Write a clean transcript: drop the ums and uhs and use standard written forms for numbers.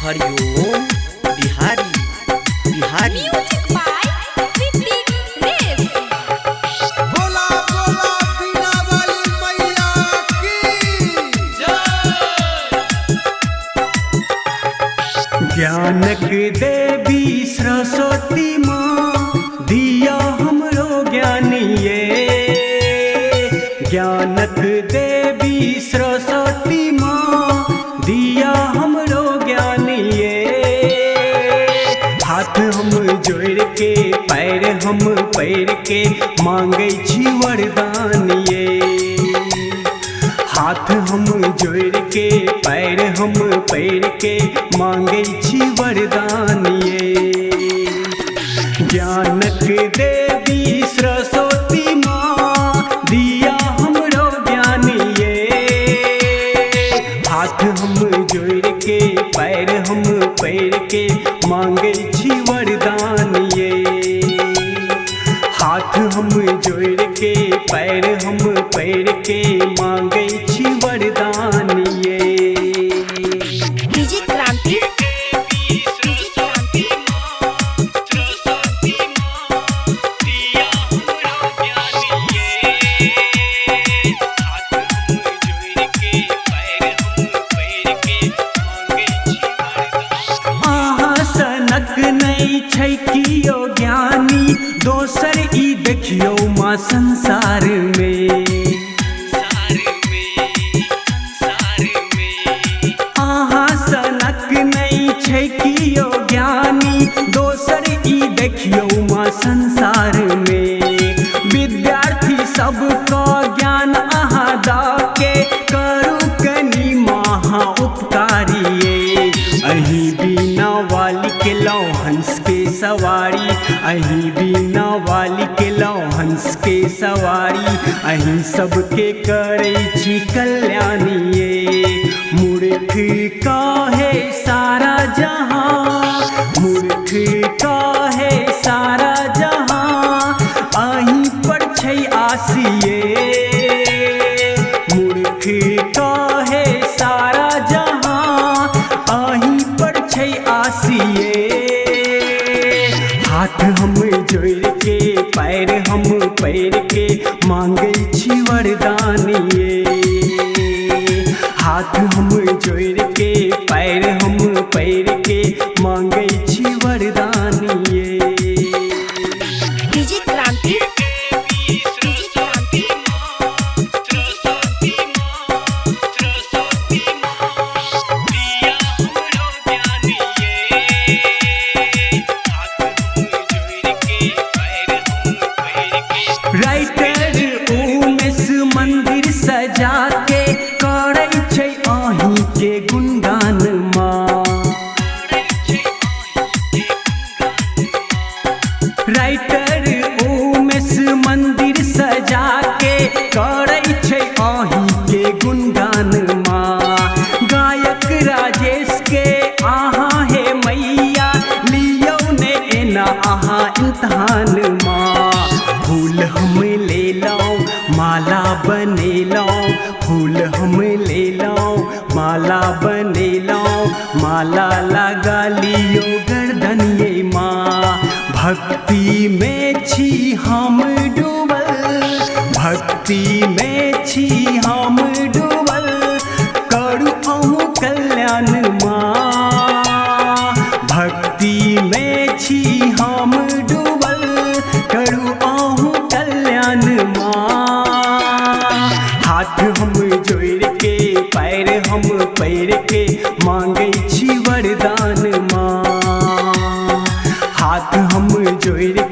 Hariom Bihari Bihari. Music by Hrithik रेस। बोला बोला बीना वाली मैया की ज्ञानक देवी सरस्वती माँ दिया हमरो ज्ञानिए। ज्ञानक देवी सरस्वती माँ दिया हमरो ज्ञानिए। हाथ हम जोड़ के पैर हम पैर के मांगे छी वरदान ये। हाथ हम जोड़ के पैर हम पैर के मांगे छी वरदान ये। ज्ञानक देवी सरस्वती माँ दिया हमरो ज्ञान ये। हाथ हम जोड़ के पैर हम पैर के मांगे छी वरदान ये। हाथ हम जोड़ के पैर हम पैर के मांगे छी वरदान ये। डीजे क्रांति डीजे क्रांति सनक नहीं छै कियो ज्ञानी दोसर ई देखियो माँ संसार में। आहा सनक नहीं छै कियो ज्ञानी दोसर ई देखियो माँ संसार में। विद्यार्थी सबका ज्ञान अहाँ द के करू कनी महा उपकारिये। अहीं बीना वाली के लौ हंस के सवारी। अहीं बीना वाली के लौ हंस के सवारी। अहीं सबके करे छी कल्याणिये। मूर्ख काहे सारा जहां मूर्ख काहे सारा जहां अहीं पर छै आसिये। मूर्ख काहे सारा जहां अहीं पर छै आसिये। हाथ हम जोड़ के पैर हम पैर के मांगे छी वरदान ये। हाथ हम जोड़ के पैर हम पैर के मांगे छी वरदान ये। डीजे क्रांति डीजे क्रांति राइटर उमेश मंदिर सजा के करे छै अहीं के गुणगान माँ। राइटर उमेश मंदिर सजा के करे छै अहीं के गुणगान माँ। गायक राजेश के आहाँ हे मैया लियो ने एना आहाँ इम्तहान माँ। फूल हम ले लौं माला बने लौं। फूल हम ले लौं माला बने लौं। माला लगा लियो गर्दन ये माँ। भक्ति में छी हम डूबल भक्ति में छी हम डूबल करू अहूँ कल्याण माँ। भक्ति में छी हम डूबल करू अहूँ कल्याण माँ। हाथ हम जोड़ के पैर हम पैर के मांगे छी वरदान माँ। हाथ हम जोड़